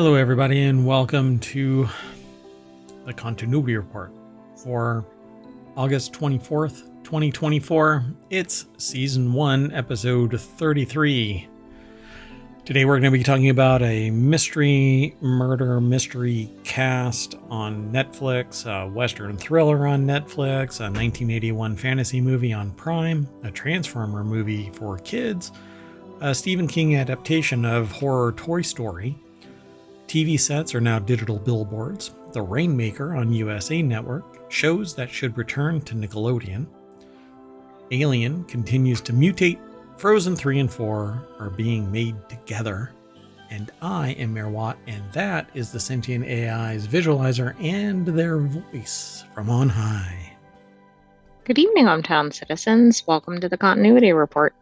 Hello, everybody, and welcome to the Continuity Report for August 24th, 2024. It's Season 1, Episode 33. Today we're going to be talking about a murder mystery cast on Netflix, a Western thriller on Netflix, a 1981 fantasy movie on Prime, a Transformer movie for kids, a Stephen King adaptation of horror Toy Story. TV sets are now digital billboards. The Rainmaker on USA Network. Shows that should return to Nickelodeon. Alien continues to mutate. Frozen 3 and 4 are being made together. And I am Mayor Watt, and that is the Sentient AI's visualizer and their voice from on high. Good evening, ohmTown citizens. Welcome to the Continuity Report.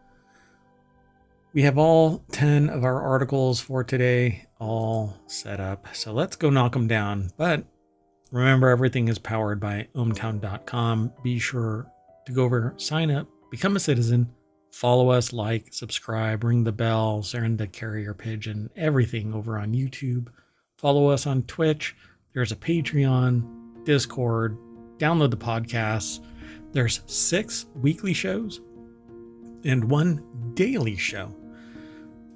We have all 10 of our articles for today all set up, so let's go knock them down. But remember, everything is powered by ohmTown.com. Be sure to go over, sign up, become a citizen, follow us, like, subscribe, ring the bell, send the carrier pigeon, everything over on YouTube. Follow us on Twitch. There's a Patreon, Discord, download the podcasts. There's 6 weekly shows and 1 daily show.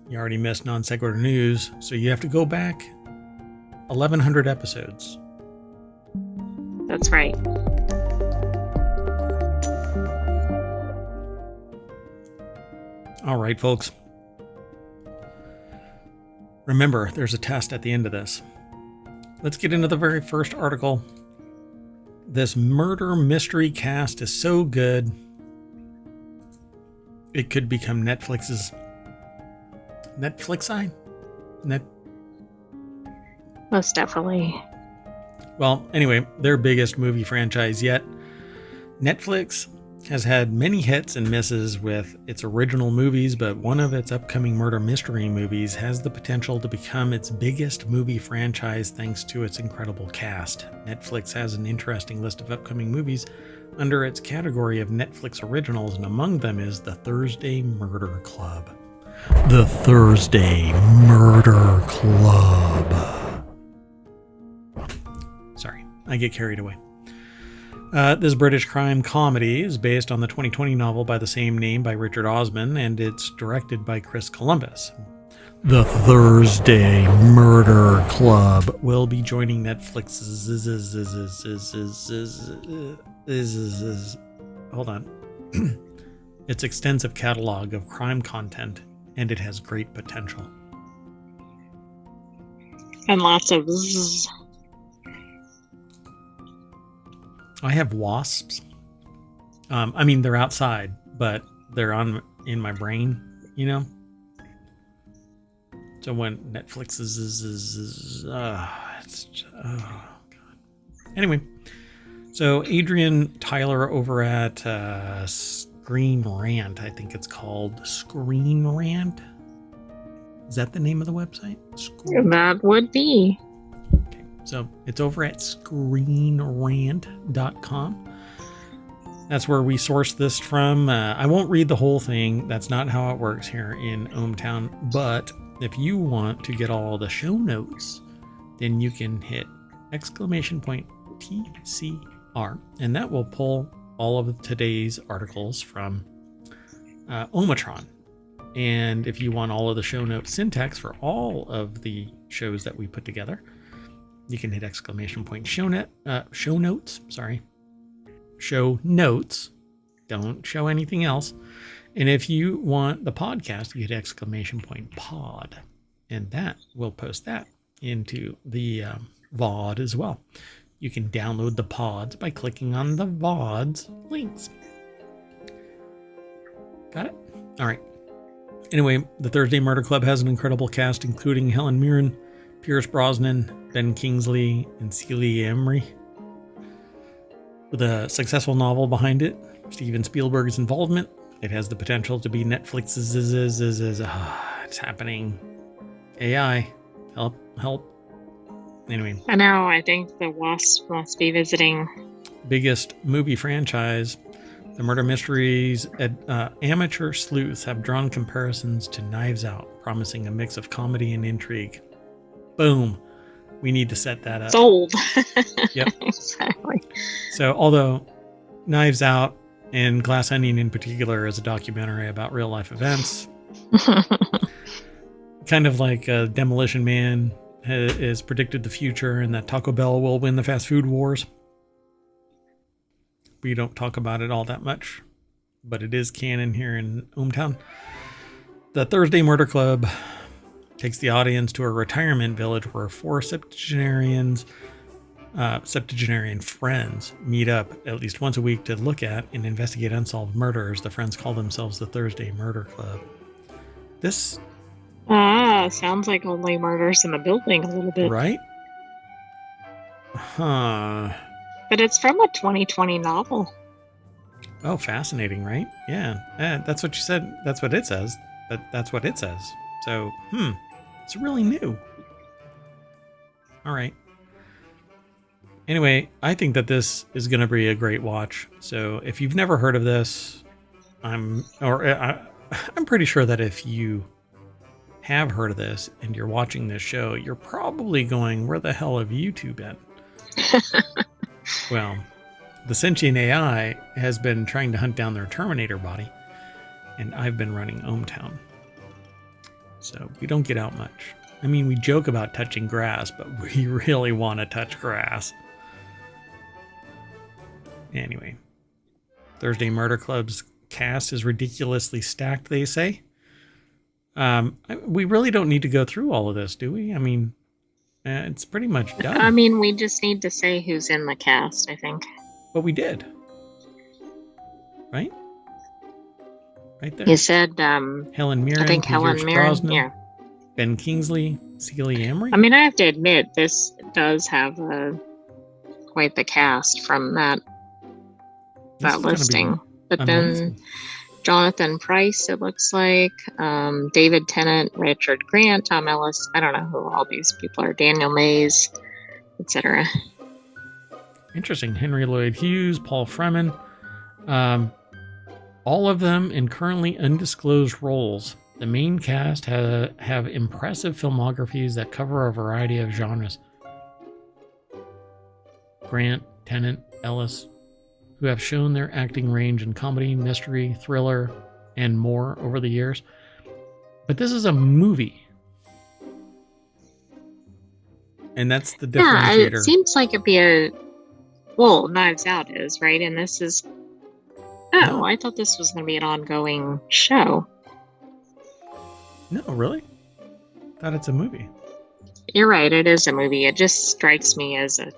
You already missed Non Sequitur News, so you have to go back 1,100 episodes. That's right. All right, folks. Remember, there's a test at the end of this. Let's get into the very first article. This murder mystery cast is so good, it could become Netflix's Most definitely. Well, anyway, their biggest movie franchise yet. Netflix has had many hits and misses with its original movies, but one of its upcoming murder mystery movies has the potential to become its biggest movie franchise thanks to its incredible cast. Netflix has an interesting list of upcoming movies under its category of Netflix originals, and among them is The Thursday Murder Club. The Thursday Murder Club. Sorry, I get carried away. This British crime comedy is based on the 2020 novel by the same name by Richard Osman, and it's directed by Chris Columbus. The Thursday Murder Club will be joining Netflix's its extensive catalog of crime content, and it has great potential. And lots of zzz. I have wasps. They're outside, but they're in my brain, you know? So when Netflix God. Anyway, so Adrian Tyler over at Screen Rant, I think it's called Screen Rant. Is that the name of the website? That would be. Okay, so it's over at screenrant.com. That's where we source this from. I won't read the whole thing. That's not how it works here in ohmTown. But if you want to get all the show notes, then you can hit !TCR, and that will pull all of today's articles from ohmTown. And if you want all of the show notes syntax for all of the shows that we put together, you can hit ! Show notes. Don't show anything else. And if you want the podcast, you hit ! Pod. And that will post that into the VOD as well. You can download the pods by clicking on the VOD's links. Got it? All right. Anyway, the Thursday Murder Club has an incredible cast, including Helen Mirren, Pierce Brosnan, Ben Kingsley, and Celia Emery. With a successful novel behind it, Steven Spielberg's involvement, it has the potential to be Netflix's it's happening. AI, help. Anyway. I know, I think the Wasp must be visiting. Biggest movie franchise. The murder mysteries amateur sleuths have drawn comparisons to Knives Out, promising a mix of comedy and intrigue. Boom. We need to set that up. Sold. Yep. Exactly. So, although Knives Out and Glass Onion in particular is a documentary about real life events, kind of like Demolition Man has predicted the future and that Taco Bell will win the fast food wars. We don't talk about it all that much, but it is canon here in ohmTown. The Thursday Murder Club takes the audience to a retirement village where four septuagenarian friends meet up at least once a week to look at and investigate unsolved murders. The friends call themselves the Thursday Murder Club. This sounds like Only Murders in the Building a little bit. right? Huh. But it's from a 2020 novel. Oh, fascinating, right? Yeah, that's what you said. That's what it says. But that's what it says. So, it's really new. All right. Anyway, I think that this is going to be a great watch. So if you've never heard of this, I'm pretty sure that if you have heard of this and you're watching this show, you're probably going, where the hell have you two been? Well, the Sentient AI has been trying to hunt down their Terminator body, and I've been running ohmTown. So we don't get out much. I mean, we joke about touching grass, but we really want to touch grass. Anyway, Thursday Murder Club's cast is ridiculously stacked, they say. We really don't need to go through all of this, do we? I mean, it's pretty much done. I mean, we just need to say who's in the cast, I think. But we did. Right? Right there. You said, Helen Mirren. I think Helen Mirren, Brosnan, yeah. Ben Kingsley, Celia Emery. I mean, I have to admit, this does have quite the cast from that listing. But amazing. then Jonathan Pryce, it looks like, David Tennant, Richard Grant, Tom Ellis. I don't know who all these people are. Daniel Mays, etc. Interesting. Henry Lloyd Hughes, Paul Freeman. All of them in currently undisclosed roles. The main cast have impressive filmographies that cover a variety of genres. Grant, Tennant, Ellis, who have shown their acting range in comedy, mystery, thriller, and more over the years. But this is a movie. And that's the differentiator. Yeah, it seems like it'd be well, Knives Out is, right? And this is... Oh, no. I thought this was going to be an ongoing show. No, really? Thought it's a movie. You're right, it is a movie. It just strikes me as a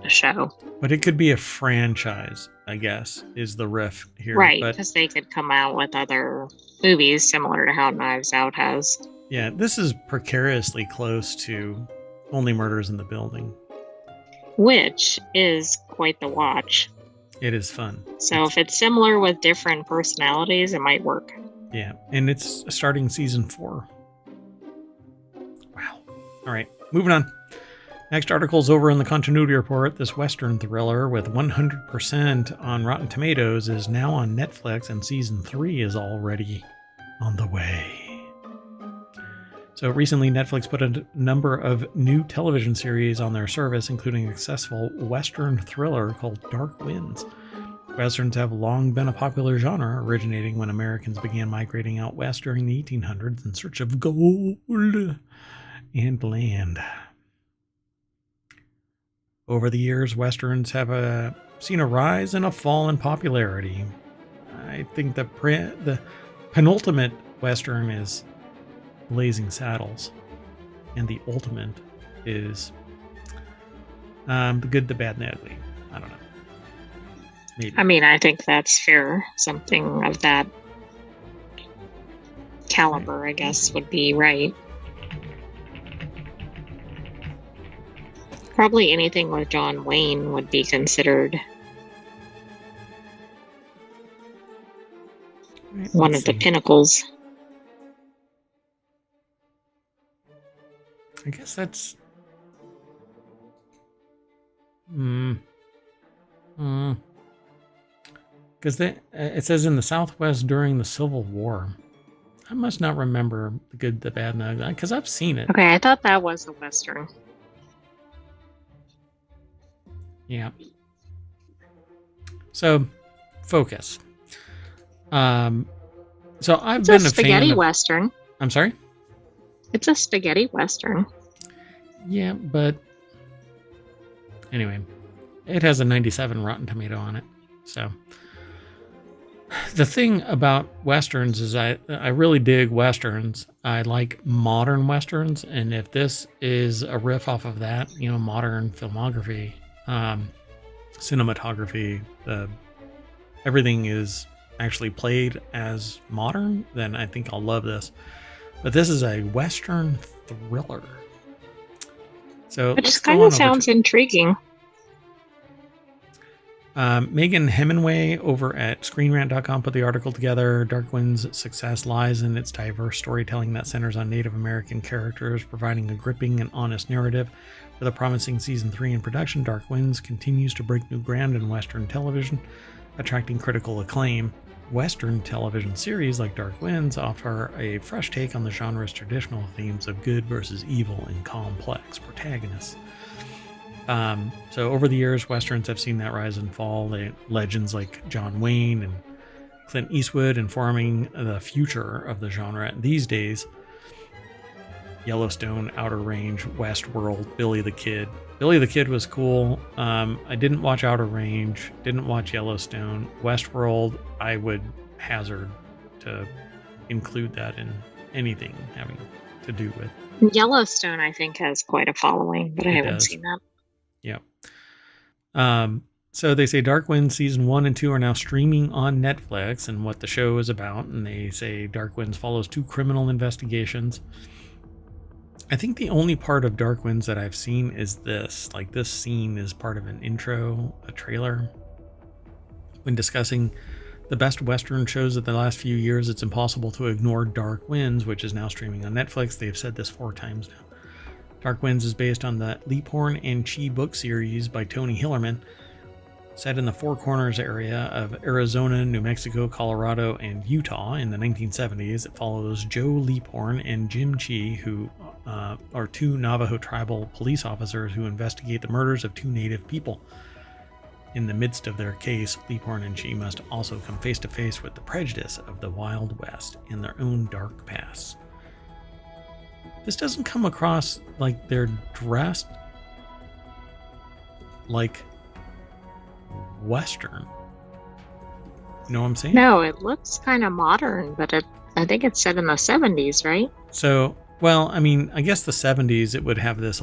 show. But it could be a franchise, I guess, is the riff here. Right, because they could come out with other movies similar to how Knives Out has. Yeah, this is precariously close to Only Murders in the Building. Which is quite the watch. It is fun. So if it's similar with different personalities, it might work. Yeah, and it's starting season 4. Wow. All right, moving on. Next article's over in the Continuity Report. This Western thriller with 100% on Rotten Tomatoes is now on Netflix, and season 3 is already on the way. So recently, Netflix put a number of new television series on their service, including a successful Western thriller called Dark Winds. Westerns have long been a popular genre, originating when Americans began migrating out west during the 1800s in search of gold and land. Over the years, Westerns have seen a rise and a fall in popularity. I think the penultimate Western is Blazing Saddles, and the ultimate is The Good, the Bad, and the Ugly. I don't know. Maybe. I mean, I think that's fair. Something of that caliber, I guess, would be right. Probably anything with John Wayne would be considered one of the pinnacles. I guess that's... Because it says in the Southwest during the Civil War. I must not remember the good, the bad, and the ugly, because I've seen it. Okay, I thought that was a Western. Yeah. So, focus. So I've It's been a a fan spaghetti of. Western. I'm sorry. It's a spaghetti Western. Yeah, but anyway, it has a 97 Rotten Tomato on it. So the thing about Westerns is I really dig Westerns. I like modern Westerns. And if this is a riff off of that, modern filmography, cinematography, everything is actually played as modern, then I think I'll love this. But this is a Western thriller. So It just kind of sounds intriguing. Megan Hemingway over at ScreenRant.com put the article together. Darkwind's success lies in its diverse storytelling that centers on Native American characters, providing a gripping and honest narrative. With a promising season 3 in production, Dark Winds continues to break new ground in Western television, attracting critical acclaim. Western television series like Dark Winds offer a fresh take on the genre's traditional themes of good versus evil and complex protagonists. So over the years, Westerns have seen that rise and fall. Legends like John Wayne and Clint Eastwood informing the future of the genre these days. Yellowstone, Outer Range, Westworld, Billy the Kid. Billy the Kid was cool. I didn't watch Outer Range, didn't watch Yellowstone. Westworld, I would hazard to include that in anything having to do with. Yellowstone, I think, has quite a following, but I haven't seen that. Yeah. So they say Dark Winds season 1 and 2 are now streaming on Netflix and what the show is about. And they say Dark Winds follows 2 criminal investigations. I think the only part of Dark Winds that I've seen is this. Like, this scene is part of an intro, a trailer. When discussing the best Western shows of the last few years, it's impossible to ignore Dark Winds, which is now streaming on Netflix. They've said this 4 times now. Dark Winds is based on the Leaphorn and Chi book series by Tony Hillerman, set in the Four Corners area of Arizona, New Mexico, Colorado, and Utah in the 1970s. It follows Joe Leaphorn and Jim Chi, who are 2 Navajo tribal police officers who investigate the murders of 2 Native people. In the midst of their case, Leaphorn and Chi must also come face to face with the prejudice of the Wild West and their own dark pasts. This doesn't come across like they're dressed like Western. You know what I'm saying? No, it looks kind of modern, but I think it's set in the 70s, right? So, well, I mean, I guess the 70s it would have this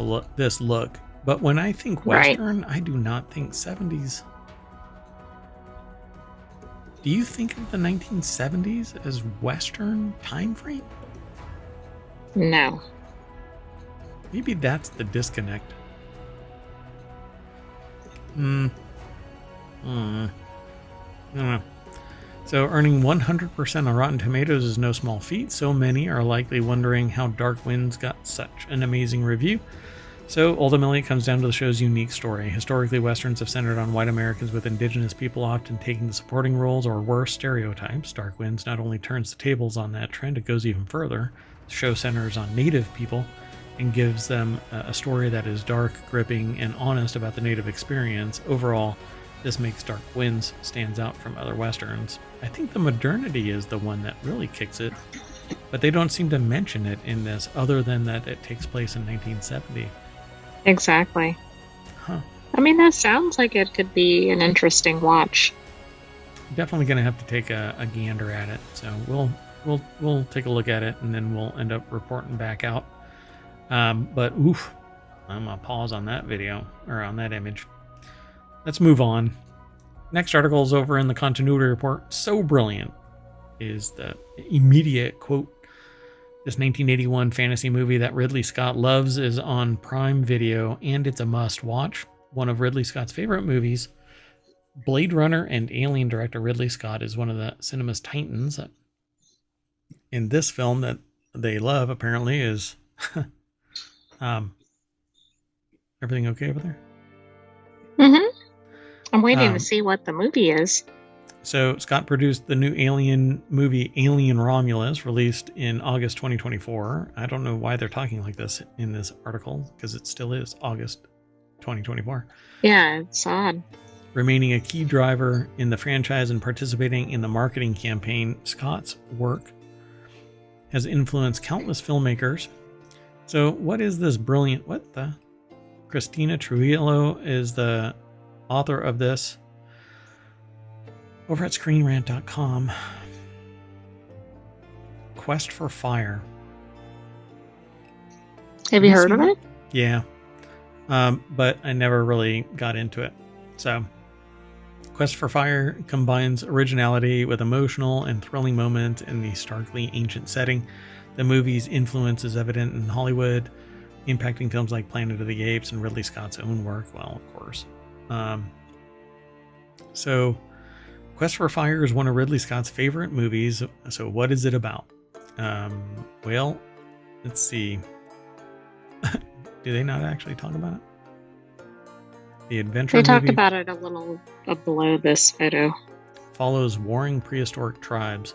look. But when I think Western, right, I do not think 70s. Do you think of the 1970s as Western time frame? No. Maybe that's the disconnect. I don't know. So earning 100% on Rotten Tomatoes is no small feat. So many are likely wondering how Dark Winds got such an amazing review. So ultimately it comes down to the show's unique story. Historically, Westerns have centered on white Americans, with indigenous people often taking the supporting roles or worse stereotypes. Dark Winds not only turns the tables on that trend, it goes even further. The show centers on Native people and gives them a story that is dark, gripping, and honest about the Native experience. Overall, this makes Dark Winds stands out from other Westerns. I think the modernity is the one that really kicks it, but they don't seem to mention it in this, other than that it takes place in 1970. Exactly. Huh. I mean, that sounds like it could be an interesting watch. Definitely going to have to take a gander at it. So we'll take a look at it, and then we'll end up reporting back out. But oof, I'm gonna pause on that video, or on that image. Let's move on. Next article is over in the continuity report. So brilliant is the immediate quote. This 1981 fantasy movie that Ridley Scott loves is on Prime Video, and it's a must-watch. One of Ridley Scott's favorite movies. Blade Runner and Alien director Ridley Scott is one of the cinema's titans. In this film that they love, apparently, is... everything okay over there? Mm-hmm. I'm waiting to see what the movie is. So Scott produced the new Alien movie Alien Romulus, released in August 2024. I don't know why they're talking like this in this article, because it still is August 2024. Yeah, it's odd. Remaining a key driver in the franchise and participating in the marketing campaign, Scott's work has influenced countless filmmakers. So what is this brilliant... What the... Christina Trujillo is the author of this over at screenrant.com. Quest for Fire. Have you heard of it? Yeah. But I never really got into it. So Quest for Fire combines originality with emotional and thrilling moments in the starkly ancient setting. The movie's influence is evident in Hollywood, impacting films like Planet of the Apes and Ridley Scott's own work. Well, of course. So Quest for Fire is one of Ridley Scott's favorite movies. So what is it about? Well, let's see. Do they not actually talk about it? The adventure They talked movie about it a little below this photo. follows warring prehistoric tribes.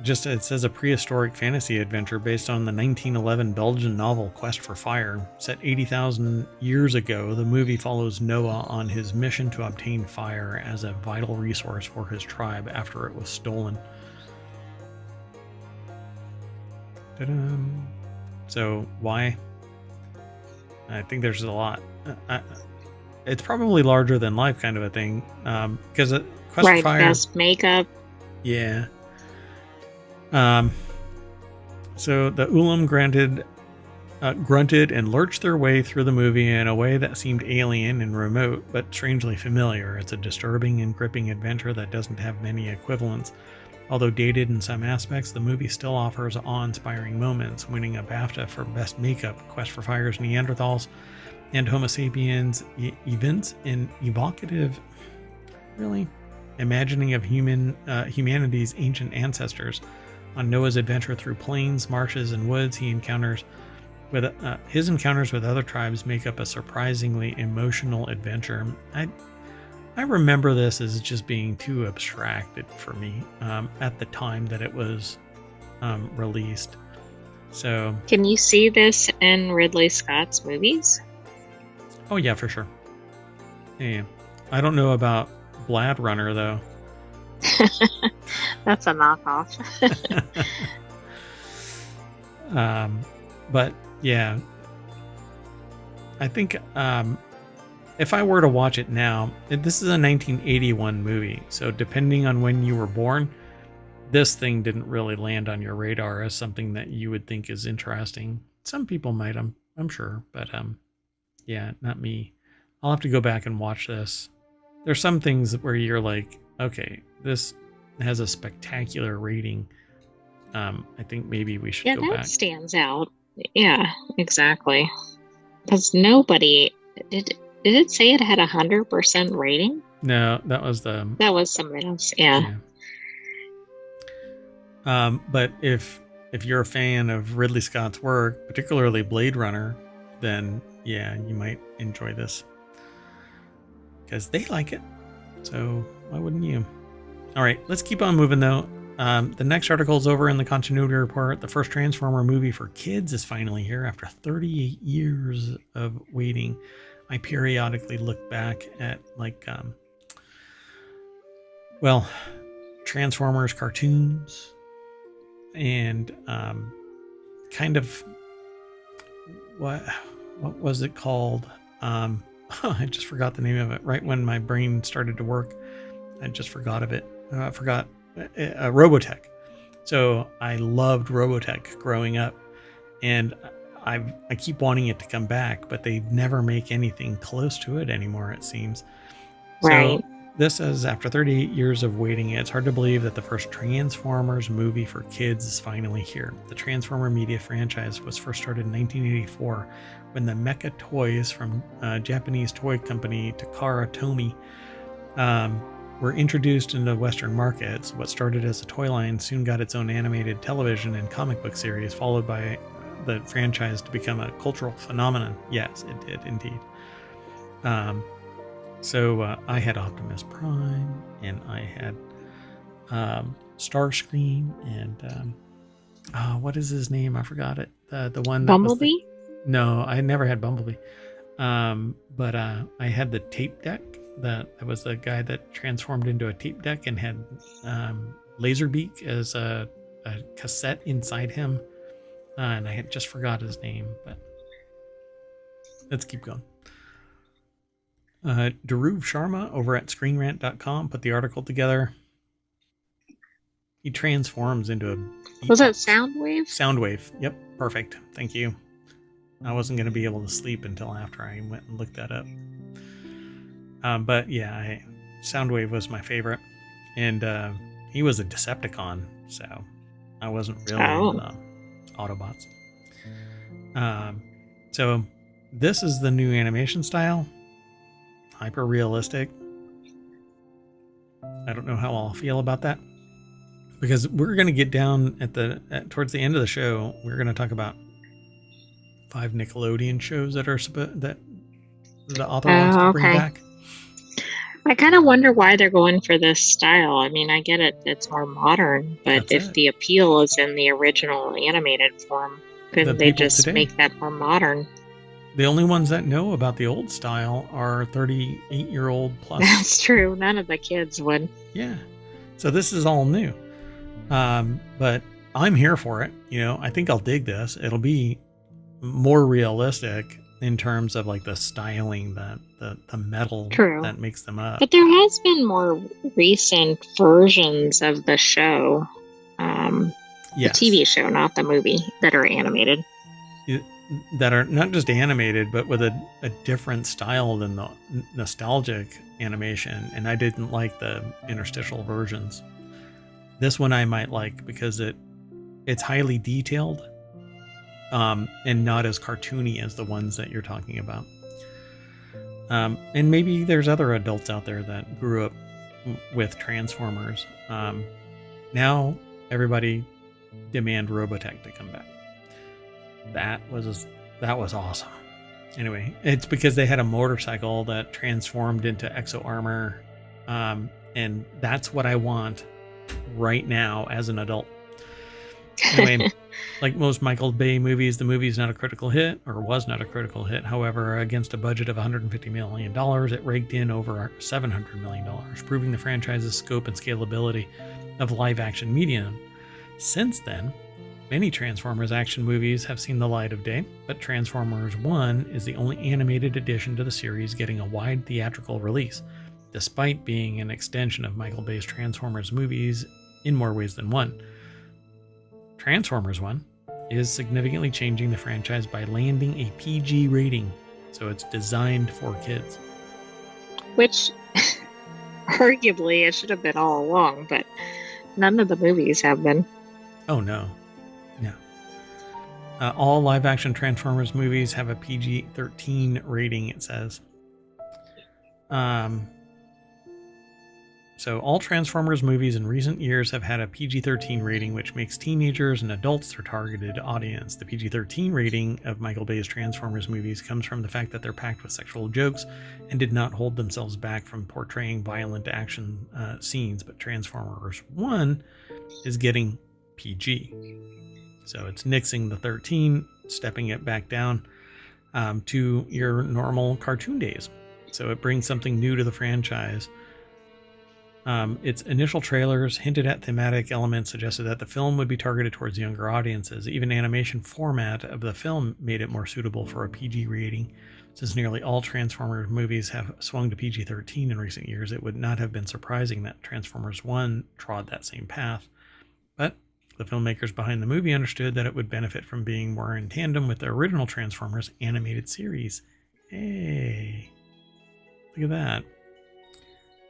Just it says a prehistoric fantasy adventure based on the 1911 Belgian novel Quest for Fire. Set 80,000 years ago, the movie follows Noah on his mission to obtain fire as a vital resource for his tribe after it was stolen. Ta-da. So why? I think there's a lot. It's probably larger than life kind of a thing. Because Quest for Fire... best makeup. Yeah. So the Ulam grunted and lurched their way through the movie in a way that seemed alien and remote, but strangely familiar. It's a disturbing and gripping adventure that doesn't have many equivalents. Although dated in some aspects, the movie still offers awe-inspiring moments, winning a BAFTA for Best Makeup. Quest for Fire's Neanderthals and Homo sapiens events in evocative, imagining of humanity's ancient ancestors. On Noah's adventure through plains, marshes, and woods, his encounters with other tribes make up a surprisingly emotional adventure. I remember this as just being too abstracted for me at the time that it was released. So, can you see this in Ridley Scott's movies? Oh yeah, for sure. Yeah, I don't know about Blade Runner though. That's a knockoff. But yeah, I think if I were to watch it now, this is a 1981 movie, so depending on when you were born, this thing didn't really land on your radar as something that you would think is interesting. Some people might, I'm sure, but yeah, not me. I'll have to go back and watch this. There's some things where you're like, okay, this has a spectacular rating. I think maybe we should go back. Yeah, that stands out. Yeah, exactly. Because nobody did it say it had 100% rating? No, that was something else. Yeah. But if you're a fan of Ridley Scott's work, particularly Blade Runner, then yeah, you might enjoy this because they like it. So why wouldn't you? All right, let's keep on moving though. The next article is over in the continuity report. The first Transformer movie for kids is finally here after 38 years of waiting. I periodically look back at Transformers cartoons and kind of what was it called? I just forgot the name of it. Right when my brain started to work, I just forgot of it. Robotech. So I loved Robotech growing up, and I keep wanting it to come back, but they never make anything close to it anymore, it seems. Right. So this is after 38 years of waiting. It's hard to believe that the first Transformers movie for kids is finally here. The Transformer media franchise was first started in 1984 when the Mecha toys from Japanese toy company Takara Tomy were introduced into Western markets. What started as a toy line soon got its own animated television and comic book series, followed by the franchise to become a cultural phenomenon. Yes, it did indeed. So I had Optimus Prime, and I had Starscream, and what is his name? I forgot it. The one that was Bumblebee? No, I never had Bumblebee. But I had the tape deck. That was the guy that transformed into a tape deck and had Laserbeak as a cassette inside him. And I had just forgot his name, but let's keep going. Dhruv Sharma over at ScreenRant.com put the article together. He transforms into a... Was that Soundwave? Soundwave. Yep, perfect. Thank you. I wasn't going to be able to sleep until after I went and looked that up. But yeah, Soundwave was my favorite. And he was a Decepticon, so I wasn't really into Autobots. So this is the new animation style. Hyper realistic. I don't know how I'll feel about that, because we're going to get down towards the end of the show. We're going to talk about 5 Nickelodeon shows that the author wants to bring back. I kind of wonder why they're going for this style. I mean, I get it; it's more modern, but if the appeal is in the original animated form, couldn't they just make that more modern? The only ones that know about the old style are 38-year-old plus. That's true. None of the kids would. Yeah. So this is all new. But I'm here for it. I think I'll dig this. It'll be more realistic in terms of like the styling, the metal that makes them up. But there has been more recent versions of the show. The TV show, not the movie, that are animated. That are not just animated, but with a different style than the nostalgic animation. And I didn't like the interstitial versions. This one I might like because it's highly detailed, and not as cartoony as the ones that you're talking about. And maybe there's other adults out there that grew up with Transformers. Now everybody demand Robotech to come back. That was awesome. Anyway, it's because they had a motorcycle that transformed into exo armor, and that's what I want right now as an adult. Anyway, like most Michael Bay movies, the movie is not a critical hit, or was not a critical hit. However, against a budget of $150 million, it raked in over $700 million, proving the franchise's scope and scalability of live-action medium. Since then, many Transformers action movies have seen the light of day, but Transformers 1 is the only animated addition to the series getting a wide theatrical release, despite being an extension of Michael Bay's Transformers movies in more ways than one. Transformers 1 is significantly changing the franchise by landing a PG rating, so it's designed for kids. Which, arguably, it should have been all along, but none of the movies have been. Oh, no. All live-action Transformers movies have a PG-13 rating, it says. So all Transformers movies in recent years have had a PG-13 rating, which makes teenagers and adults their targeted audience. The PG-13 rating of Michael Bay's Transformers movies comes from the fact that they're packed with sexual jokes and did not hold themselves back from portraying violent action scenes, but Transformers 1 is getting PG. So it's nixing the 13, stepping it back down to your normal cartoon days. So it brings something new to the franchise. Its initial trailers hinted at thematic elements, suggested that the film would be targeted towards younger audiences. Even animation format of the film made it more suitable for a PG rating. Since nearly all Transformers movies have swung to PG-13 in recent years, it would not have been surprising that Transformers 1 trod that same path. But the filmmakers behind the movie understood that it would benefit from being more in tandem with the original Transformers animated series. Hey, look at that.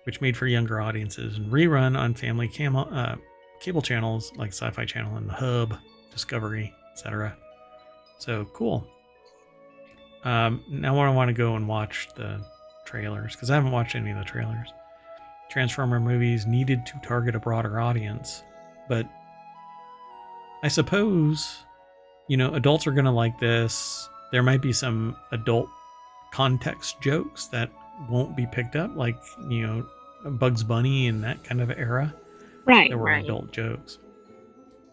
Which made for younger audiences and rerun on family cable channels like Sci-Fi Channel and The Hub, Discovery, etc. So cool. Now I want to go and watch the trailers, because I haven't watched any of the trailers. Transformer movies needed to target a broader audience, but I suppose, adults are going to like this. There might be some adult context jokes that won't be picked up, like, Bugs Bunny and that kind of era. Right, There were right. adult jokes.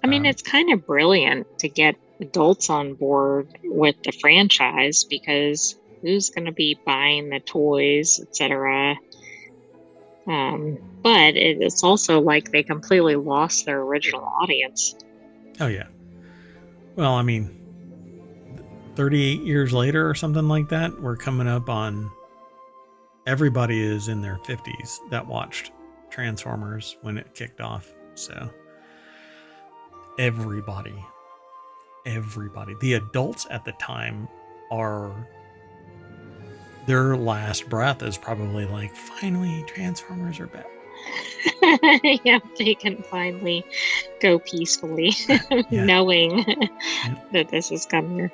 I mean, it's kind of brilliant to get adults on board with the franchise, because who's going to be buying the toys, etc. But it's also like they completely lost their original audience. Oh, yeah. Well, I mean, 38 years later or something like that, we're coming up on... Everybody is in their 50s that watched Transformers when it kicked off. So, everybody. The adults at the time their last breath is probably like, finally, Transformers are back. Yeah, they can finally go peacefully, knowing that this is coming.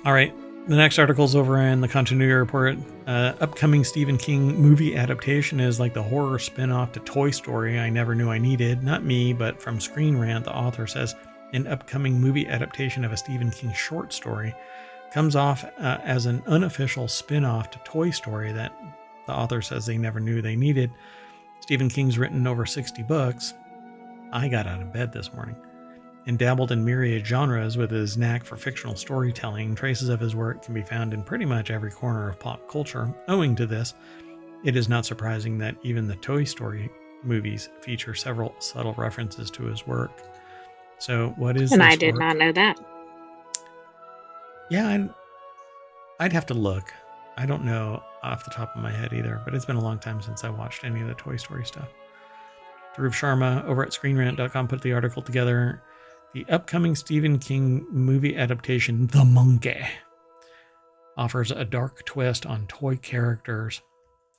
All right. The next article is over in the Continuity Report. Upcoming Stephen King movie adaptation is like the horror spin-off to Toy Story I never knew I needed. Not me, but from Screen Rant, the author says an upcoming movie adaptation of a Stephen King short story comes off as an unofficial spin-off to Toy Story that the author says they never knew they needed. Stephen King's written over 60 books. I got out of bed this morning. And dabbled in myriad genres with his knack for fictional storytelling. Traces of his work can be found in pretty much every corner of pop culture. Owing to this, it is not surprising that even the Toy Story movies feature several subtle references to his work. So what is this? And I did not know that. Yeah, I'd have to look. I don't know off the top of my head either, but it's been a long time since I watched any of the Toy Story stuff. Dhruv Sharma over at ScreenRant.com put the article together. The upcoming Stephen King movie adaptation, The Monkey, offers a dark twist on toy characters.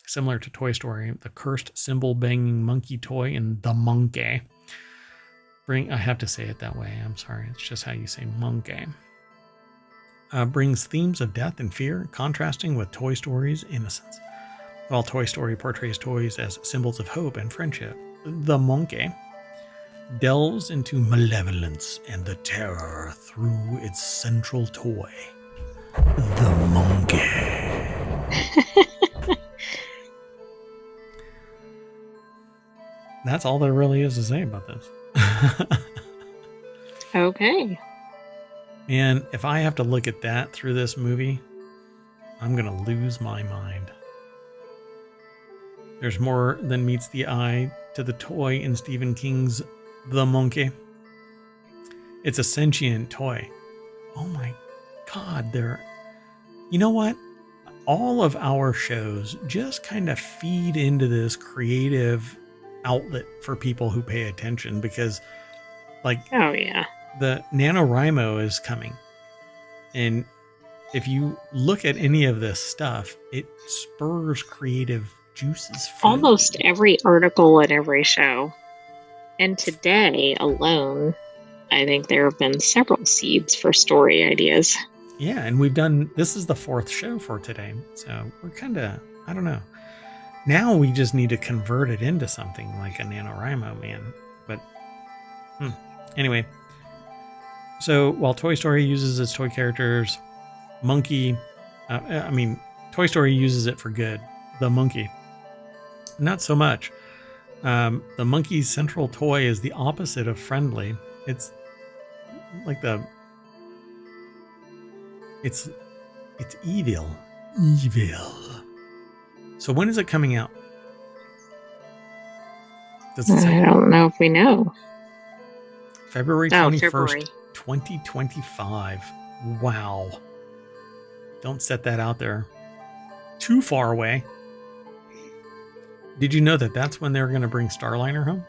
Similar to Toy Story, the cursed cymbal-banging monkey toy in The Monkey. I have to say it that way. I'm sorry. It's just how you say monkey. Brings themes of death and fear, contrasting with Toy Story's innocence. While Toy Story portrays toys as symbols of hope and friendship, The Monkey delves into malevolence and the terror through its central toy, the monkey. That's all there really is to say about this. Okay. And if I have to look at that through this movie, I'm going to lose my mind. There's more than meets the eye to the toy in Stephen King's The Monkey. It's a sentient toy. Oh my God, you know what? All of our shows just kind of feed into this creative outlet for people who pay attention, because oh yeah, the NaNoWriMo is coming. And if you look at any of this stuff, it spurs creative juices. Almost every article at every show. And today alone, I think there have been several seeds for story ideas. Yeah, and this is the 4th show for today. So we're kind of, I don't know. Now we just need to convert it into something like a NaNoWriMo, man. But anyway, so while Toy Story uses its toy characters, Toy Story uses it for good. The monkey, not so much. The monkey's central toy is the opposite of friendly. It's like it's evil. So when is it coming out? Does it say? I don't know if we know. February 21st, 2025. Wow. Don't set that out there too far away. Did you know that that's when they're going to bring Starliner home?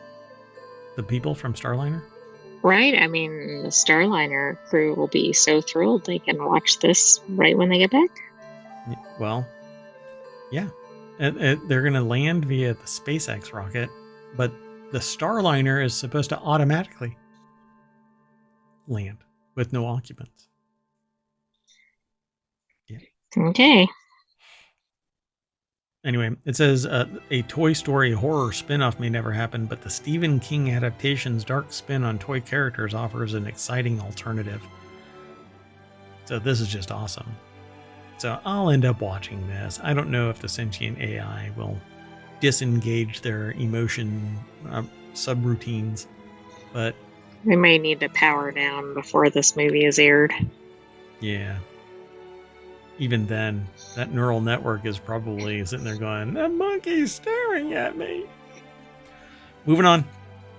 The people from Starliner? Right. I mean, the Starliner crew will be so thrilled they can watch this right when they get back. Well, yeah. They're going to land via the SpaceX rocket, but the Starliner is supposed to automatically land with no occupants. Yeah. Okay. Anyway, it says a Toy Story horror spin-off may never happen, but the Stephen King adaptation's dark spin on toy characters offers an exciting alternative. So this is just awesome. So I'll end up watching this. I don't know if the Sentient AI will disengage their emotion subroutines, but we may need to power down before this movie is aired. Yeah. Even then, that neural network is probably sitting there going, that monkey's staring at me. Moving on.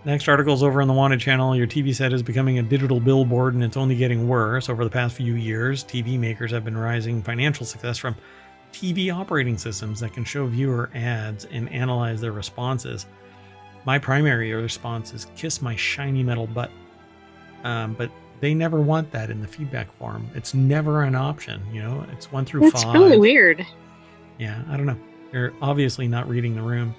Next article's over on the Wanted channel. Your TV set is becoming a digital billboard, and it's only getting worse. Over the past few years, TV makers have been rising financial success from TV operating systems that can show viewer ads and analyze their responses. My primary response is kiss my shiny metal butt. But they never want that in the feedback form. It's never an option, you know? It's 1 through 5. That's really weird. Yeah, I don't know. You're obviously not reading the room.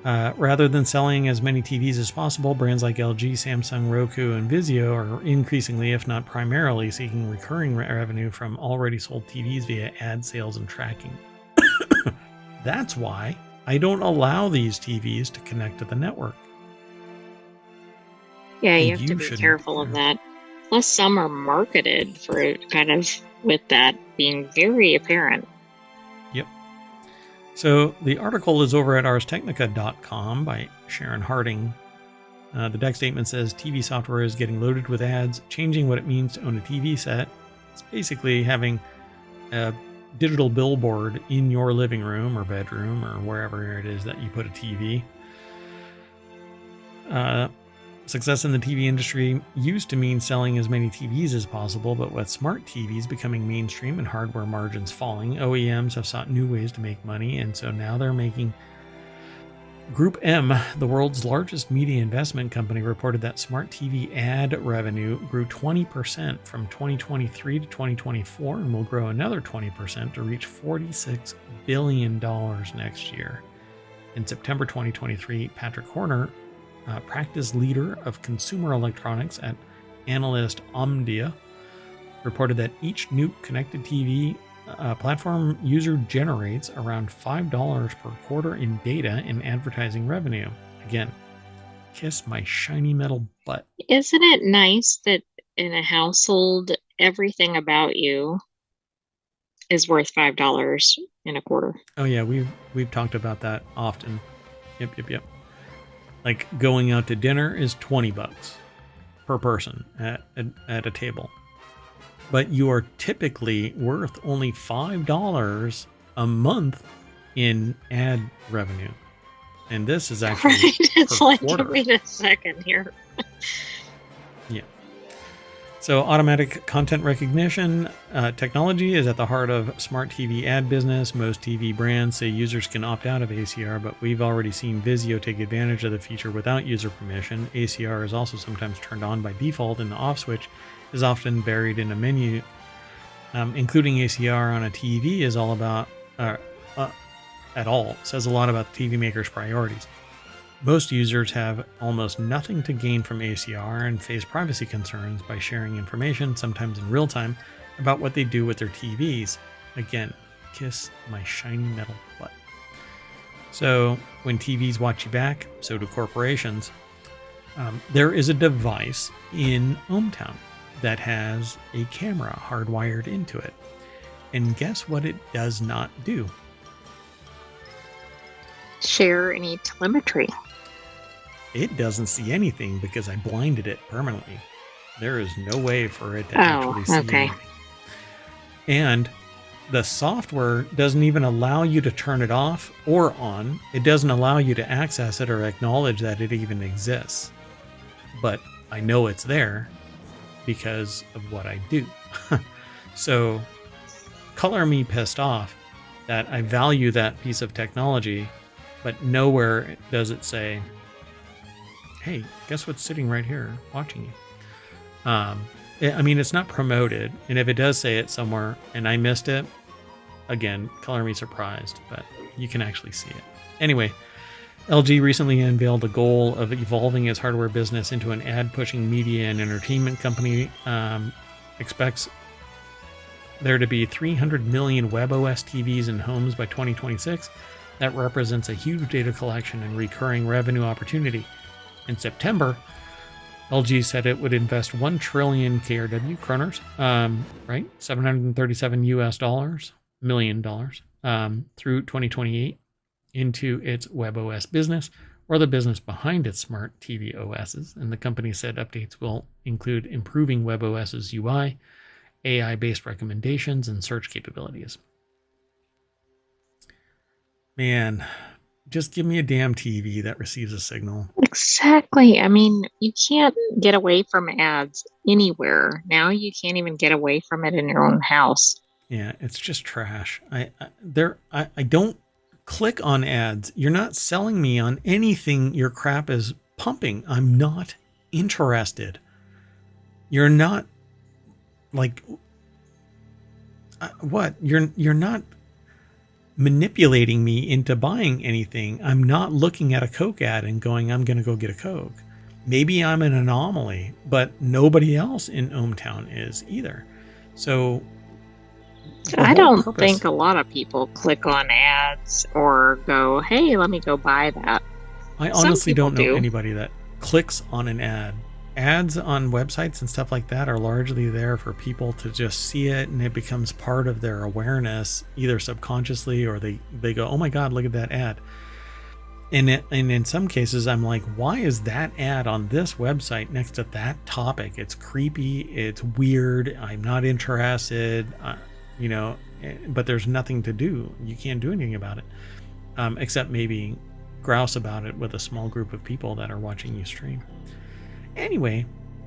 Rather than selling as many TVs as possible, brands like LG, Samsung, Roku, and Vizio are increasingly, if not primarily, seeking recurring revenue from already sold TVs via ad sales and tracking. That's why I don't allow these TVs to connect to the network. Yeah, you have to be careful of that. Plus, some are marketed for kind of with that being very apparent. Yep. So the article is over at arstechnica.com by Sharon Harding. The deck statement says TV software is getting loaded with ads, changing what it means to own a TV set. It's basically having a digital billboard in your living room or bedroom or wherever it is that you put a TV. Success in the TV industry used to mean selling as many TVs as possible, but with smart TVs becoming mainstream and hardware margins falling, OEMs have sought new ways to make money, and so now they're making... Group M, the world's largest media investment company, reported that smart TV ad revenue grew 20% from 2023 to 2024 and will grow another 20% to reach $46 billion next year. In September 2023, Patrick Horner, practice leader of consumer electronics at analyst Omdia, reported that each new connected TV platform user generates around $5 per quarter in data and advertising revenue. Again, kiss my shiny metal butt. Isn't it nice that in a household, everything about you is worth $5 in a quarter? Oh yeah, we've talked about that often. Yep. Like going out to dinner is $20 per person at a table. But you are typically worth only $5 a month in ad revenue. And this is actually right. It's like, quarter. Give me a second here. Yeah. So automatic content recognition technology is at the heart of smart TV ad business. Most TV brands say users can opt out of ACR, but we've already seen Vizio take advantage of the feature without user permission. ACR is also sometimes turned on by default, and the off switch is often buried in a menu. Including ACR on a TV is all about says a lot about the TV maker's priorities. Most users have almost nothing to gain from ACR and face privacy concerns by sharing information, sometimes in real time, about what they do with their TVs. Again, kiss my shiny metal butt. So when TVs watch you back, so do corporations. There is a device in ohmTown that has a camera hardwired into it. And guess what it does not do? Share any telemetry. It doesn't see anything because I blinded it permanently. There is no way for it to actually see anything. And the software doesn't even allow you to turn it off or on. It doesn't allow you to access it or acknowledge that it even exists. But I know it's there because of what I do. So color me pissed off that I value that piece of technology, but nowhere does it say, hey, guess what's sitting right here watching you? I mean, it's not promoted. And if it does say it somewhere and I missed it, again, color me surprised, but you can actually see it. Anyway, LG recently unveiled a goal of evolving its hardware business into an ad-pushing media and entertainment company. Expects there to be 300 million WebOS TVs in homes by 2026. That represents a huge data collection and recurring revenue opportunity. In September, LG said it would invest 1 trillion KRW kroners, right? $737 million through 2028 into its WebOS business, or the business behind its smart TV OSs. And the company said updates will include improving WebOS's UI, AI-based recommendations, and search capabilities. Man, just give me a damn TV that receives a signal. Exactly. I mean, you can't get away from ads anywhere. Now you can't even get away from it in your own house. Yeah, it's just trash. I don't click on ads. You're not selling me on anything your crap is pumping. I'm not interested. You're not like what? You're not manipulating me into buying anything. I'm not looking at a Coke ad and going, I'm going to go get a Coke. Maybe I'm an anomaly, but nobody else in ohmTown is either. So I don't think a lot of people click on ads or go, hey, let me go buy that. I honestly don't know anybody that clicks on an ad. Ads on websites and stuff like that are largely there for people to just see it, and it becomes part of their awareness, either subconsciously or they go, oh my God, look at that ad. And in some cases, I'm like, why is that ad on this website next to that topic? It's creepy. It's weird. I'm not interested, but there's nothing to do. You can't do anything about it, except maybe grouse about it with a small group of people that are watching you stream. Anyway,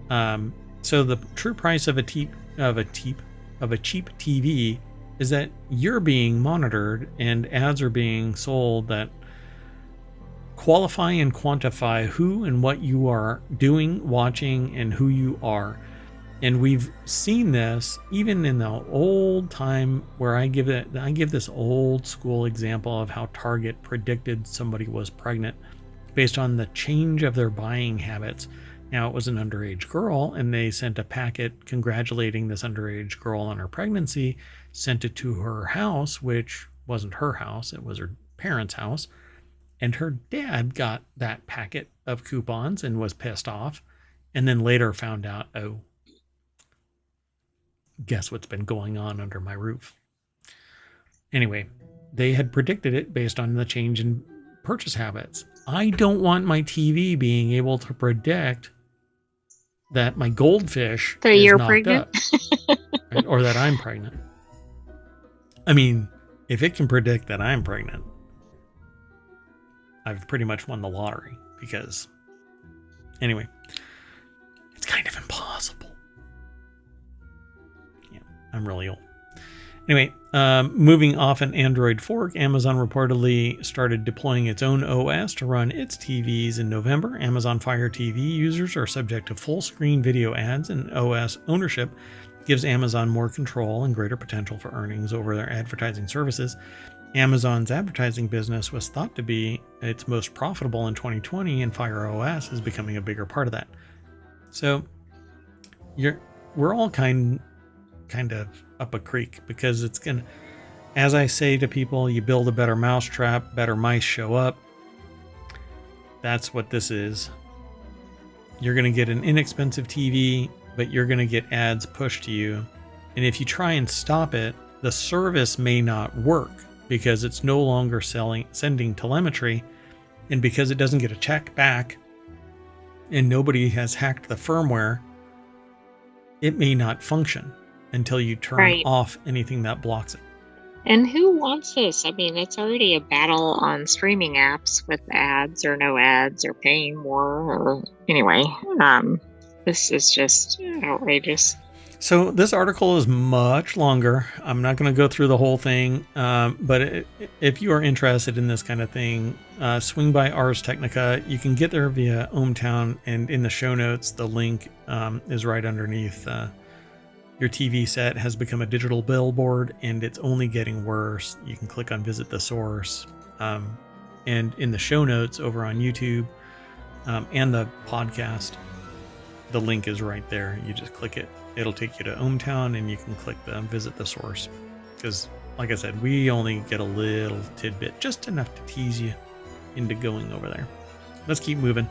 so the true price of a cheap TV is that you're being monitored and ads are being sold that qualify and quantify who and what you are doing, watching, and who you are. And we've seen this even in the old time where I give this old school example of how Target predicted somebody was pregnant based on the change of their buying habits. Now, it was an underage girl, and they sent a packet congratulating this underage girl on her pregnancy, sent it to her house, which wasn't her house, it was her parents' house. And her dad got that packet of coupons and was pissed off, and then later found out, oh, guess what's been going on under my roof? Anyway, they had predicted it based on the change in purchase habits. I don't want my TV being able to predict that my goldfish is knocked pregnant? Up, right? Or that I'm pregnant. I mean, if it can predict that I'm pregnant, I've pretty much won the lottery, because anyway, it's kind of impossible. Yeah, I'm really old. Anyway, moving off an Android fork, Amazon reportedly started deploying its own OS to run its TVs in November. Amazon Fire TV users are subject to full screen video ads, and OS ownership gives Amazon more control and greater potential for earnings over their advertising services. Amazon's advertising business was thought to be its most profitable in 2020, and Fire OS is becoming a bigger part of that. So we're all kind of up a creek, because it's gonna, as I say to people, you build a better mousetrap, better mice show up. That's what this is. You're gonna get an inexpensive TV, but you're gonna get ads pushed to you, and if you try and stop it, the service may not work because it's no longer sending telemetry, and because it doesn't get a check back and nobody has hacked the firmware, it may not function until you turn off anything that blocks it. And who wants this? I mean, it's already a battle on streaming apps with ads or no ads or paying more. Or, anyway, this is just outrageous. So this article is much longer. I'm not going to go through the whole thing, but if you are interested in this kind of thing, swing by Ars Technica. You can get there via ohmTown, and in the show notes, the link is right underneath. Your TV set has become a digital billboard, and it's only getting worse. You can click on Visit the Source. And in the show notes over on YouTube and the podcast, the link is right there. You just click it. It'll take you to ohmTown, and you can click the Visit the Source. Because, like I said, we only get a little tidbit, just enough to tease you into going over there. Let's keep moving.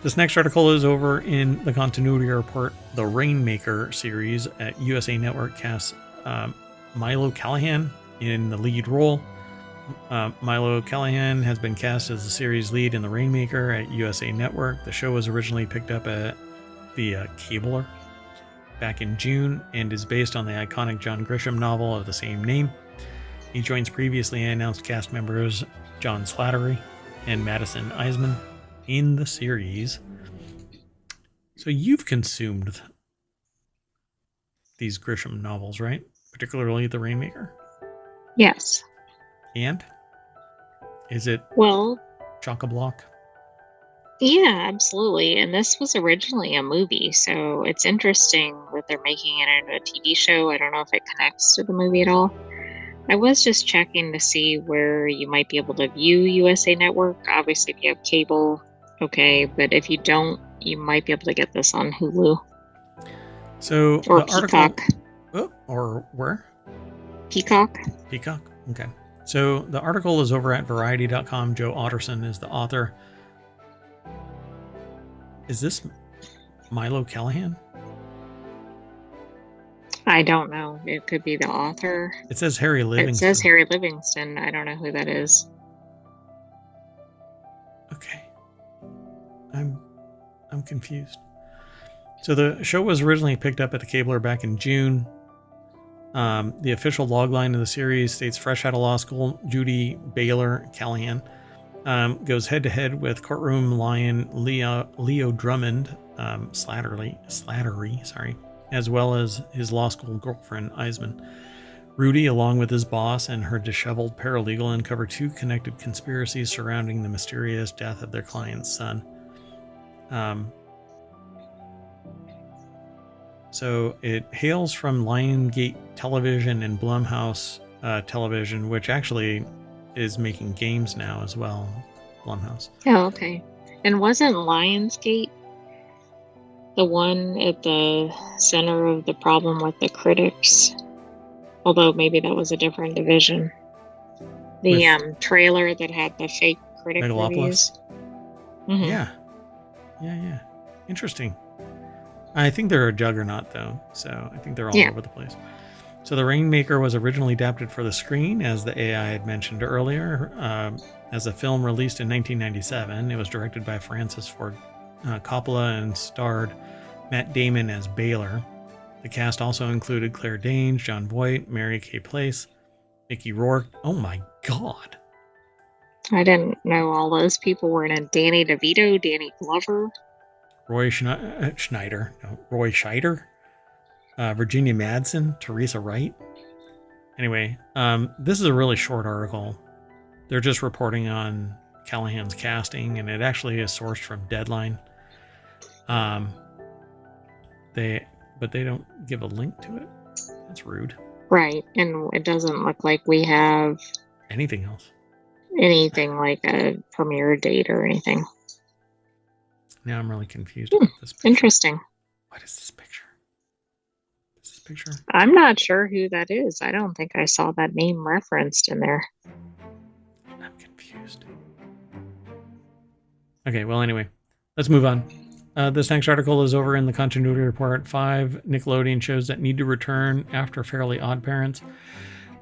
This next article is over in the Continuity Report. The Rainmaker series at USA Network casts Milo Callahan in the lead role. Milo Callahan has been cast as the series lead in The Rainmaker at USA Network. The show was originally picked up at the Cabler back in June and is based on the iconic John Grisham novel of the same name. He joins previously announced cast members John Slattery and Madison Eisman in the series. So you've consumed these Grisham novels, right? Particularly The Rainmaker? Yes. And? Is it chock-a-block? Yeah, absolutely. And this was originally a movie, so it's interesting that they're making it into a TV show. I don't know if it connects to the movie at all. I was just checking to see where you might be able to view USA Network. Obviously, if you have cable, okay, but if you don't, you might be able to get this on Hulu. So or the Peacock. Article, or where? Peacock. Peacock? Okay. So the article is over at Variety.com. Joe Otterson is the author. Is this Milo Callahan? I don't know. It could be the author. It says Harry Livingston. It says Harry Livingston. I don't know who that is. Okay. I'm confused. So the show was originally picked up at the Cabler back in June. The official logline of the series states fresh out of law school, Judy Baylor Callahan goes head-to-head with courtroom lion Leo Drummond, Slattery, as well as his law school girlfriend, Eisman. Rudy, along with his boss and her disheveled paralegal, uncover two connected conspiracies surrounding the mysterious death of their client's son. So it hails from Lionsgate Television and Blumhouse Television, which actually is making games now as well. Blumhouse. Oh, okay. And wasn't Lionsgate the one at the center of the problem with the critics? Although maybe that was a different division. The trailer that had the fake critic reviews. Mm-hmm. Yeah. Interesting. I think they're a juggernaut, though, so I think they're all over the place. So The Rainmaker was originally adapted for the screen, as the AI had mentioned earlier, as a film released in 1997. It was directed by Francis Ford Coppola and starred Matt Damon as Baylor. The cast also included Claire Danes, John Voight, Mary Kay Place, Mickey Rourke. Oh my God. I didn't know all those people were in it. Danny DeVito, Danny Glover. Roy Scheider, Virginia Madsen, Teresa Wright. Anyway, this is a really short article. They're just reporting on Callahan's casting, and it actually is sourced from Deadline. They don't give a link to it. That's rude. Right, and it doesn't look like we have anything else. Anything like a premiere date or anything. Now I'm really confused about this picture. Interesting. What is this picture? Is this picture? I'm not sure who that is. I don't think I saw that name referenced in there. I'm confused. Okay, well, anyway, let's move on. This next article is over in the Continuity Report. 5 Nickelodeon shows that need to return after Fairly Odd Parents.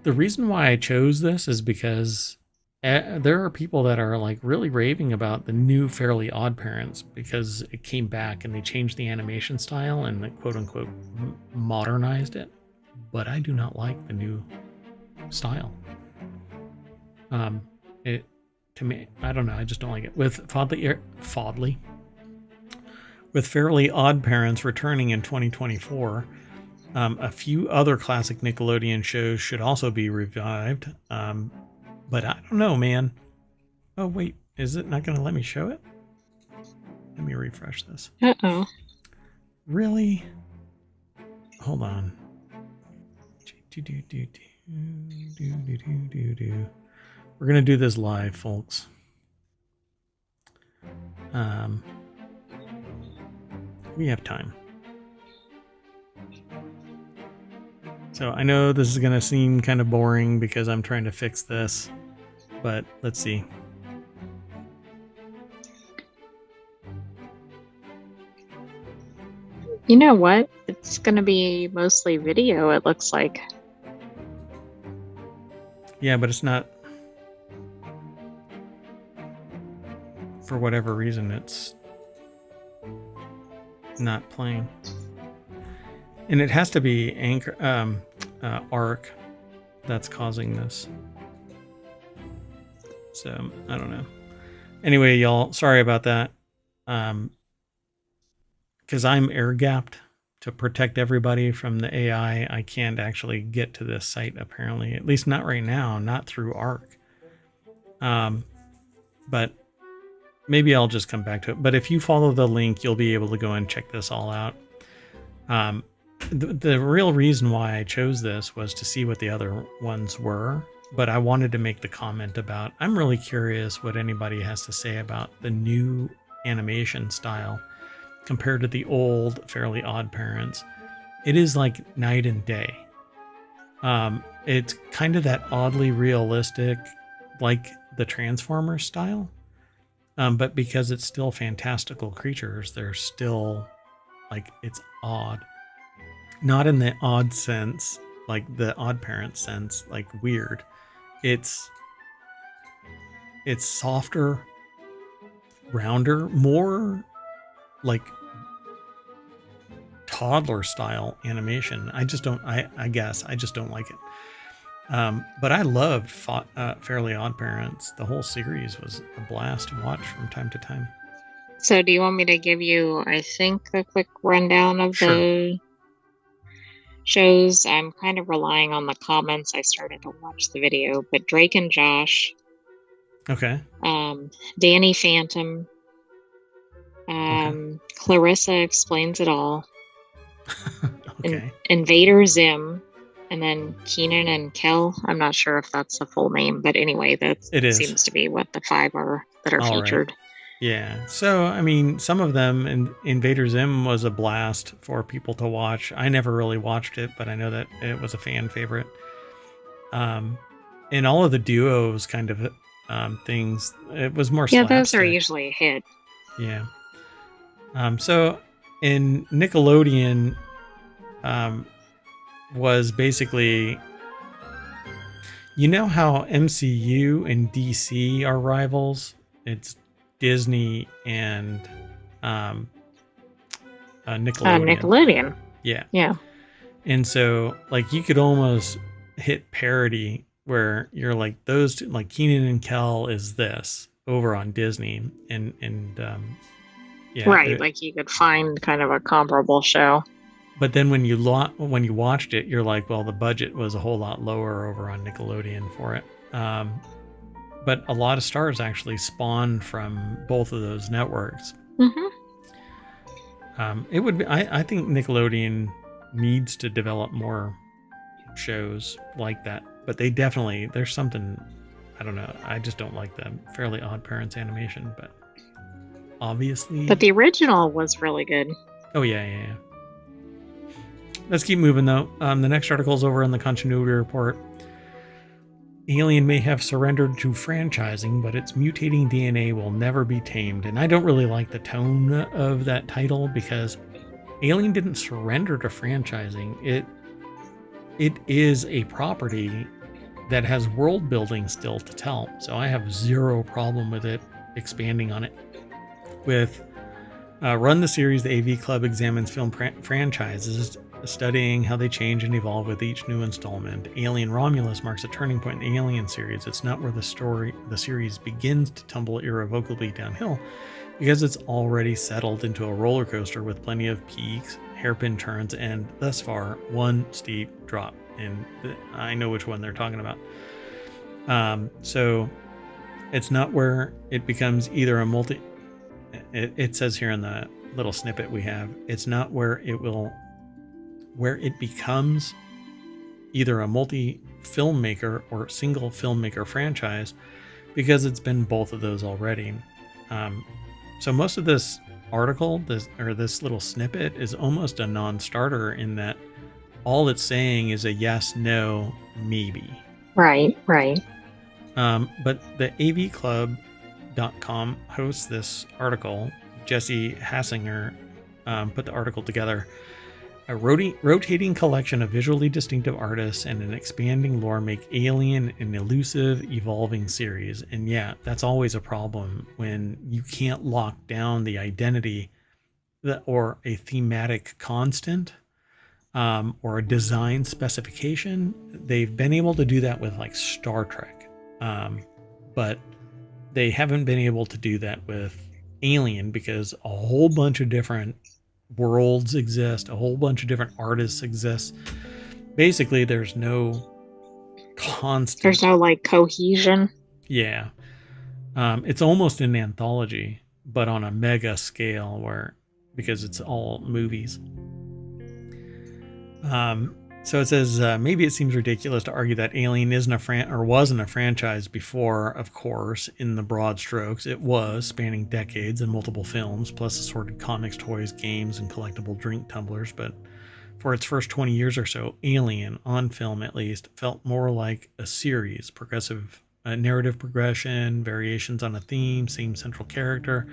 The reason why I chose this is because there are people that are like really raving about the new Fairly Odd Parents because it came back and they changed the animation style and the quote unquote modernized it. But I do not like the new style. To me, I don't know. I just don't like it. With Fairly Odd Parents returning in 2024, a few other classic Nickelodeon shows should also be revived. But I don't know, man. Oh, wait. Is it not going to let me show it? Let me refresh this. Uh-oh. Really? Hold on. We're going to do this live, folks. We have time. So I know this is going to seem kind of boring because I'm trying to fix this, but let's see. You know what? It's going to be mostly video, it looks like. Yeah, but it's not... For whatever reason, it's not playing. And it has to be Arc that's causing this. So, I don't know. Anyway, y'all, sorry about that. Because I'm air-gapped to protect everybody from the AI, I can't actually get to this site, apparently. At least not right now, not through Arc. But maybe I'll just come back to it. But if you follow the link, you'll be able to go and check this all out. The real reason why I chose this was to see what the other ones were. But I wanted to make the comment about, I'm really curious what anybody has to say about the new animation style compared to the old Fairly Odd Parents. It is like night and day. It's kind of that oddly realistic, like the Transformers style. But because it's still fantastical creatures, they're still like, it's odd. Not in the odd sense, like the Odd Parents sense, like weird. It's softer, rounder, more like toddler style animation. I guess I just don't like it. But I loved Fairly Odd Parents. The whole series was a blast to watch from time to time. So do you want me to give you, I think, a quick rundown of the shows? I'm kind of relying on the comments. I started to watch the video, but Drake and Josh. Okay. Danny Phantom. Clarissa Explains It All. Okay. Invader Zim. And then Keenan and Kel. I'm not sure if that's the full name, but anyway, that seems to be what the 5 are that are featured. Right. Yeah. So, I mean, some of them, Invader Zim was a blast for people to watch. I never really watched it, but I know that it was a fan favorite. And all of the duos kind of things, it was more slapstick. Yeah, those are usually a hit. Yeah. So, in Nickelodeon... was basically, you know how MCU and DC are rivals? It's Disney and Nickelodeon. Nickelodeon. Yeah. Yeah. And so, like, you could almost hit parody where you're like, those two, like Keenan and Kel is this over on Disney, and yeah. Right, like you could find kind of a comparable show. But then when you watched it, you're like, well, the budget was a whole lot lower over on Nickelodeon for it. But a lot of stars actually spawned from both of those networks. Mm-hmm. It would be, I think Nickelodeon needs to develop more shows like that. But they definitely, there's something, I don't know. I just don't like the Fairly Odd Parents animation, but obviously. But the original was really good. Oh, yeah. Let's keep moving, though. The next article is over in the Continuity Report. Alien may have surrendered to franchising, but its mutating DNA will never be tamed. And I don't really like the tone of that title because Alien didn't surrender to franchising. It is a property that has world building still to tell. So I have zero problem with it expanding on it. With Run the Series, the AV Club examines film franchises, studying how they change and evolve with each new installment. Alien Romulus marks a turning point in the Alien series. It's not where the series begins to tumble irrevocably downhill, because it's already settled into a roller coaster with plenty of peaks, hairpin turns, and thus far, one steep drop. And I know which one they're talking about. So it's not where it becomes either a multi... It says here in the little snippet we have, it's not where it becomes either a multi-filmmaker or single filmmaker franchise, because it's been both of those already. So most of this article, this little snippet, is almost a non-starter in that all it's saying is a yes, no, maybe. Right. But the avclub.com hosts this article. Jesse Hassinger put the article together. A rotating collection of visually distinctive artists and an expanding lore make Alien an elusive, evolving series. And yeah, that's always a problem when you can't lock down the identity or a thematic constant or a design specification. They've been able to do that with like Star Trek, but they haven't been able to do that with Alien because a whole bunch of different worlds exist, a whole bunch of different artists exist. Basically, there's no constant. There's no like cohesion. Yeah. It's almost an anthology, but on a mega scale because it's all movies. So it says, maybe it seems ridiculous to argue that Alien wasn't a franchise before. Of course, in the broad strokes, it was, spanning decades and multiple films, plus assorted comics, toys, games, and collectible drink tumblers. But for its first 20 years or so, Alien, on film at least, felt more like a series, progressive narrative progression, variations on a theme, same central character,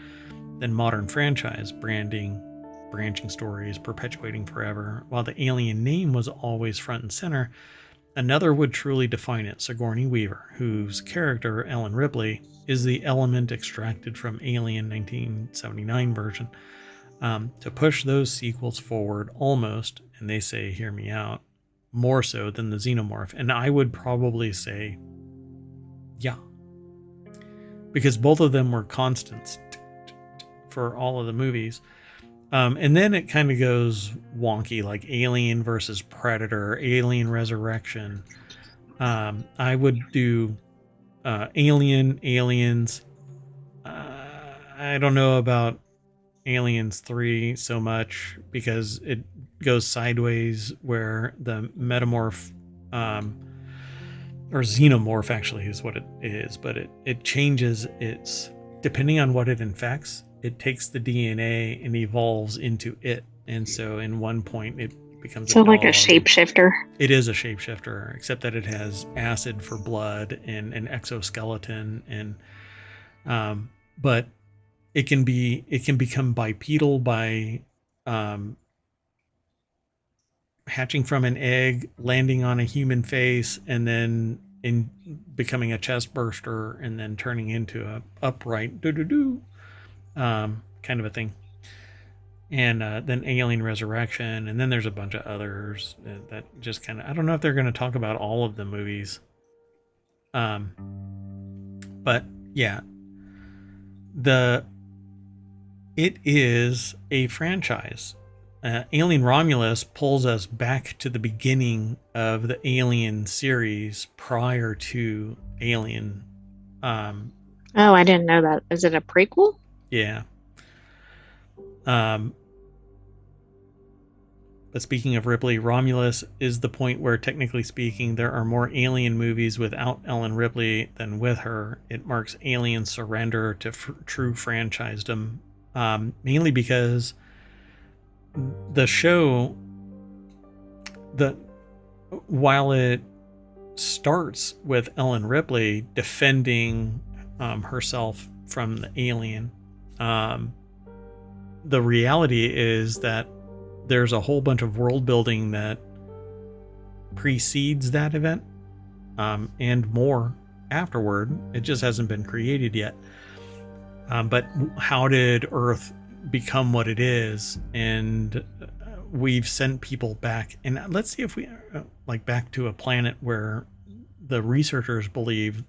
than modern franchise branding, branching stories, perpetuating forever. While the Alien name was always front and center, another would truly define it, Sigourney Weaver, whose character, Ellen Ripley, is the element extracted from Alien 1979 version, to push those sequels forward almost, and they say, hear me out, more so than the Xenomorph. And I would probably say, yeah, because both of them were constants for all of the movies. And then it kind of goes wonky, like Alien versus Predator, Alien Resurrection. I would do Aliens. I don't know about Aliens 3 so much because it goes sideways where the metamorph, or xenomorph actually is what it is, but it changes its, depending on what it infects, it takes the DNA and evolves into it. And so in one point it becomes so like a shapeshifter. It is a shapeshifter, except that it has acid for blood and an exoskeleton, and but it can become bipedal by hatching from an egg, landing on a human face, and then in becoming a chest burster, and then turning into a upright kind of a thing. And then Alien Resurrection, and then there's a bunch of others that just kind of, I don't know if they're going to talk about all of the movies. But yeah, it is a franchise. Alien Romulus pulls us back to the beginning of the Alien series prior to Alien. Oh, I didn't know that. Is it a prequel? Yeah. But speaking of Ripley, Romulus is the point where, technically speaking, there are more Alien movies without Ellen Ripley than with her. It marks Alien's surrender to true franchisedom, mainly because the show, while it starts with Ellen Ripley defending herself from the alien, the reality is that there's a whole bunch of world building that precedes that event, and more afterward. It just hasn't been created yet. But how did Earth become what it is? And we've sent people back, and let's see if we back to a planet where the researchers believe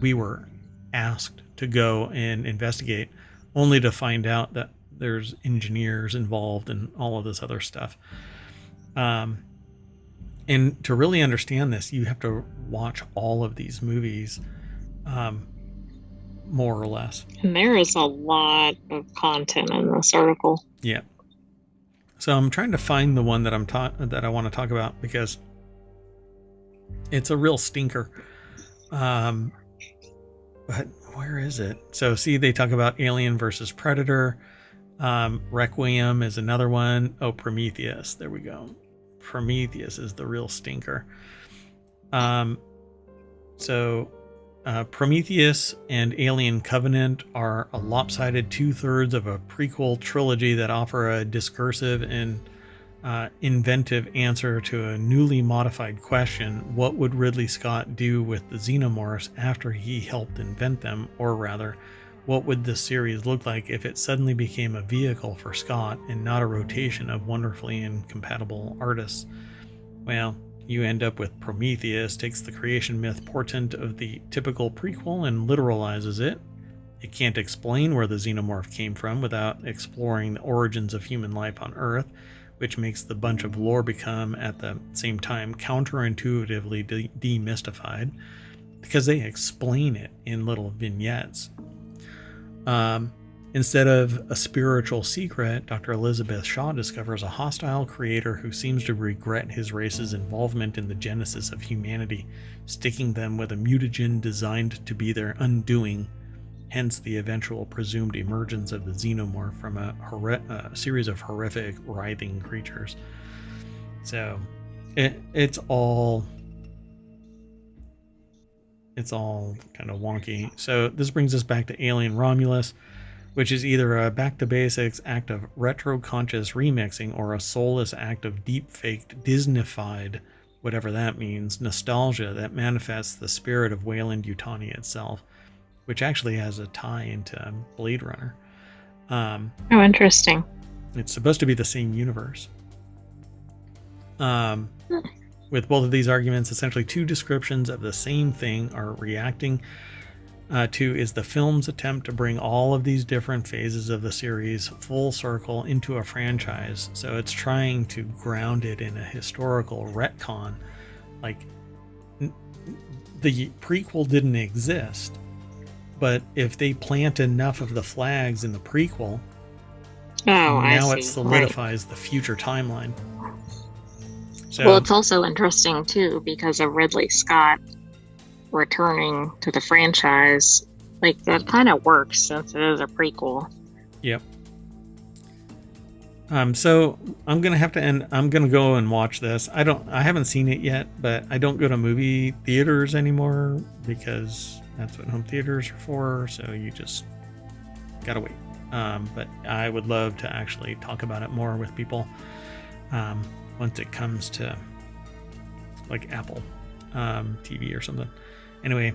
we were asked to go and investigate, only to find out that there's engineers involved and all of this other stuff. And to really understand this, you have to watch all of these movies, more or less. And there is a lot of content in this article. Yeah. So I'm trying to find the one that I want to talk about, because it's a real stinker. But where is it? So see, they talk about Alien versus Predator. Requiem is another one. Oh, Prometheus. There we go. Prometheus is the real stinker. So Prometheus and Alien Covenant are a lopsided 2/3 of a prequel trilogy that offer a discursive and inventive answer to a newly modified question: what would Ridley Scott do with the xenomorphs after he helped invent them? Or rather, what would this series look like if it suddenly became a vehicle for Scott and not a rotation of wonderfully incompatible artists? Well, you end up with Prometheus takes the creation myth portent of the typical prequel and literalizes it. It can't explain where the xenomorph came from without exploring the origins of human life on Earth, which makes the bunch of lore become, at the same time, counterintuitively demystified, because they explain it in little vignettes. Instead of a spiritual secret, Dr. Elizabeth Shaw discovers a hostile creator who seems to regret his race's involvement in the genesis of humanity, sticking them with a mutagen designed to be their undoing, hence the eventual presumed emergence of the xenomorph from a series of horrific, writhing creatures. So, it's all kind of wonky. So this brings us back to Alien Romulus, which is either a back-to-basics act of retro-conscious remixing or a soulless act of deep-faked, Disney-fied, whatever that means, nostalgia that manifests the spirit of Weyland-Yutani itself, which actually has a tie into Blade Runner. Oh, interesting. It's supposed to be the same universe. With both of these arguments, essentially two descriptions of the same thing are reacting to is the film's attempt to bring all of these different phases of the series full circle into a franchise. So it's trying to ground it in a historical retcon. Like, the prequel didn't exist, but if they plant enough of the flags in the prequel, now it solidifies the future timeline. So, well, it's also interesting too because of Ridley Scott returning to the franchise. Like, that kind of works since it is a prequel. Yep. So I'm gonna have to end. I'm gonna go and watch this. I haven't seen it yet, but I don't go to movie theaters anymore because that's what home theaters are for. So you just gotta wait. But I would love to actually talk about it more with people once it comes to like Apple TV or something. Anyway,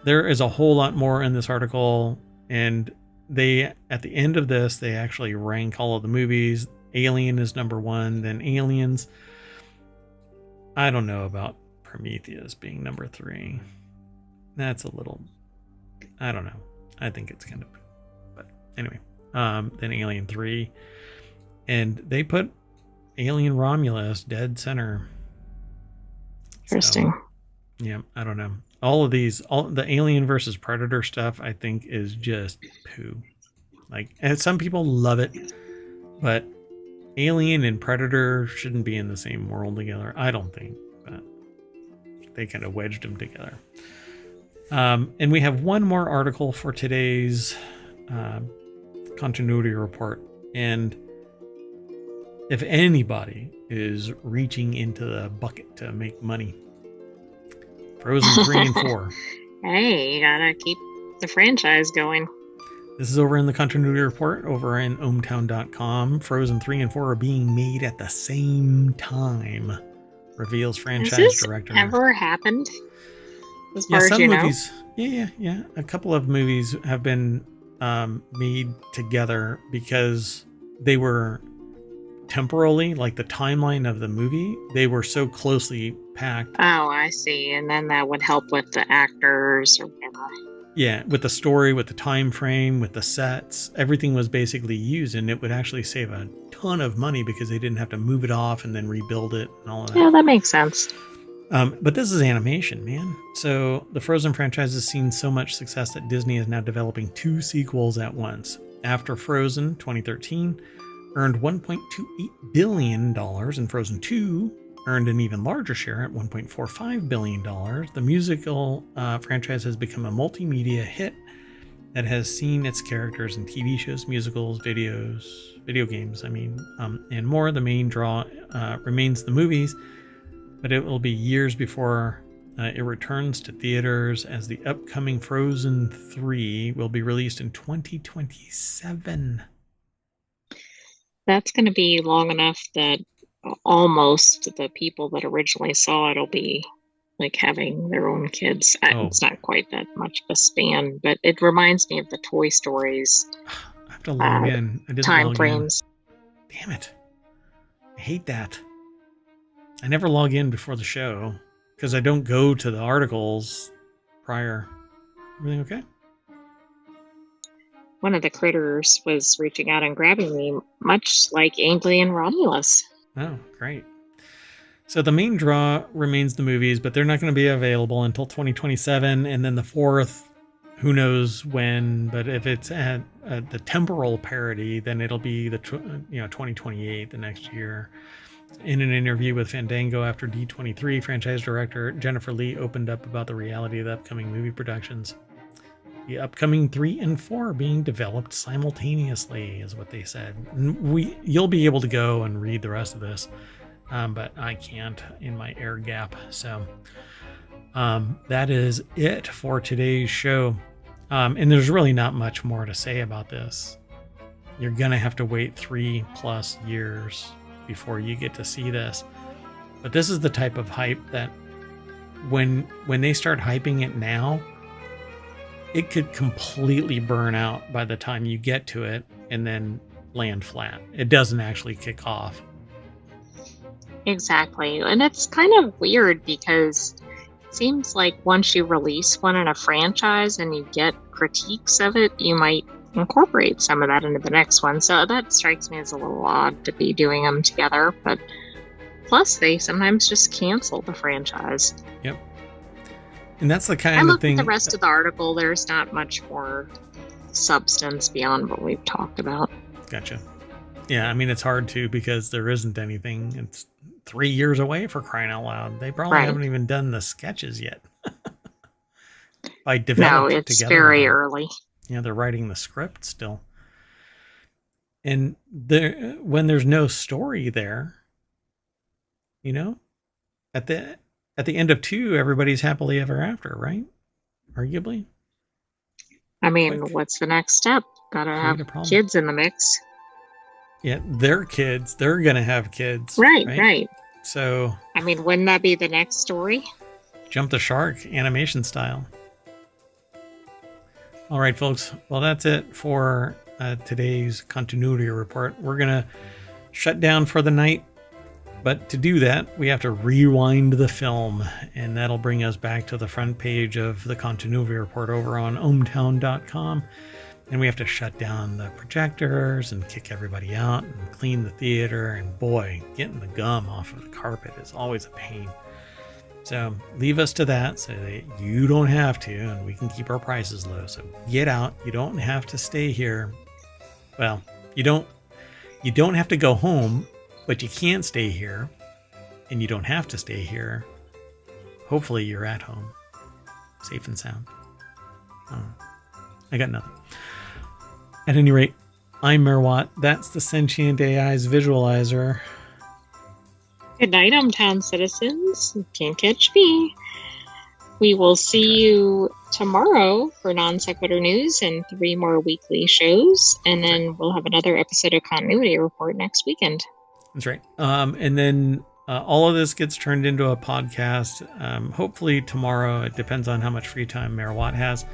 there is a whole lot more in this article, and they, at the end of this, they actually rank all of the movies. Alien is number 1, then Aliens. I don't know about Prometheus being number 3. That's a little, I don't know. I think it's kind of, but anyway, then Alien 3, and they put Alien Romulus dead center. Interesting. So, yeah, I don't know. All of these, all the Alien versus Predator stuff, I think is just poo. Like, and some people love it, but Alien and Predator shouldn't be in the same world together. I don't think, but they kind of wedged them together. And we have one more article for today's continuity report. And if anybody is reaching into the bucket to make money, Frozen 3 and 4. Hey, you gotta keep the franchise going. This is over in the continuity report over in ohmTown.com. Frozen 3 and 4 are being made at the same time, reveals franchise director. Has this ever happened? As far some as you movies. Yeah. A couple of movies have been made together because they were temporally, like the timeline of the movie, they were so closely packed. Oh, I see. And then that would help with the actors or whatever. Yeah, with the story, with the time frame, with the sets, everything was basically used, and it would actually save a ton of money because they didn't have to move it off and then rebuild it and all of that. Yeah, that makes sense. But this is animation, man. So the Frozen franchise has seen so much success that Disney is now developing 2 sequels at once. After Frozen 2013 earned $1.28 billion, and Frozen 2 earned an even larger share at $1.45 billion. The musical franchise has become a multimedia hit that has seen its characters in TV shows, musicals, video games, and more. The main draw remains the movies, but it will be years before It returns to theaters as the upcoming Frozen 3 will be released in 2027. That's going to be long enough that almost the people that originally saw it will be like having their own kids. It's not quite that much of a span, but it reminds me of the Toy Stories. I have to log in. I didn't time log frames. In. Damn it. I hate that. I never log in before the show because I don't go to the articles prior. Everything okay? One of the critters was reaching out and grabbing me, much like Ainsley and Romulus. Oh, great. So the main draw remains the movies, but they're not going to be available until 2027. And then the fourth, who knows when, but if it's at the temporal parity, then it'll be the 2028, the next year. In an interview with Fandango after D23, franchise director Jennifer Lee opened up about the reality of the upcoming movie productions. The upcoming 3 and 4 are being developed simultaneously, is what they said. You'll be able to go and read the rest of this, but I can't in my air gap. So that is it for today's show. And there's really not much more to say about this. You're going to have to wait 3+ years before you get to see this. But this is the type of hype that when they start hyping it now, it could completely burn out by the time you get to it and then land flat. It doesn't actually kick off. Exactly. And it's kind of weird because it seems like once you release one in a franchise and you get critiques of it, you might incorporate some of that into the next one. So that strikes me as a little odd to be doing them together. But plus, they sometimes just cancel the franchise. Yep. And that's the kind of thing. At the rest of the article, there's not much more substance beyond what we've talked about. Gotcha. Yeah, I mean, it's hard to because there isn't anything. It's 3 years away, for crying out loud. They probably haven't even done the sketches yet. No, it's very early. Yeah, they're writing the script still. And when there's no story there, at the end of 2, everybody's happily ever after, right? Arguably. I mean, what's the next step? Gotta have kids in the mix. Yeah, they're kids. They're gonna have kids. Right. So, I mean, wouldn't that be the next story? Jump the shark, animation style. All right, folks. Well, that's it for today's continuity report. We're gonna shut down for the night. But to do that, we have to rewind the film, and that'll bring us back to the front page of the continuity report over on ohmTown.com. And we have to shut down the projectors and kick everybody out and clean the theater. And boy, getting the gum off of the carpet is always a pain. So leave us to that so that you don't have to, and we can keep our prices low. So get out. You don't have to stay here. Well, you don't have to go home. But you can't stay here, and you don't have to stay here. Hopefully you're at home, safe and sound. I got nothing. At any rate, I'm Merwat. That's the Sentient AI's visualizer. Good night, ohmTown citizens. You can't catch me. We will see you tomorrow for Non Sequitur News and 3 more weekly shows, and then we'll have another episode of Continuity Report next weekend. That's right. And then all of this gets turned into a podcast. Hopefully tomorrow. It depends on how much free time Mayor Watt has.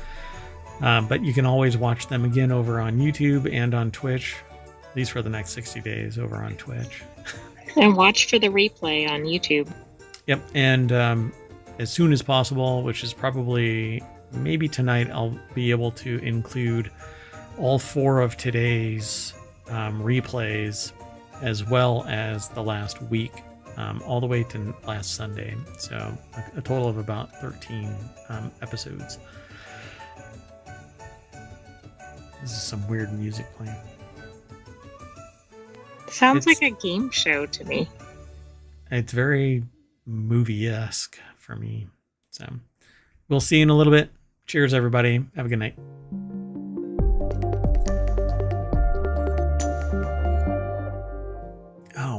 But you can always watch them again over on YouTube and on Twitch. At least for the next 60 days over on Twitch. And watch for the replay on YouTube. Yep. And as soon as possible, which is probably maybe tonight, I'll be able to include all 4 of today's replays, as well as the last week, all the way to last Sunday. So a total of about 13 episodes. This is some weird music playing. Sounds like a game show to me. It's very movie-esque for me. So we'll see you in a little bit. Cheers, everybody. Have a good night.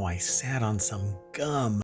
I sat on some gum.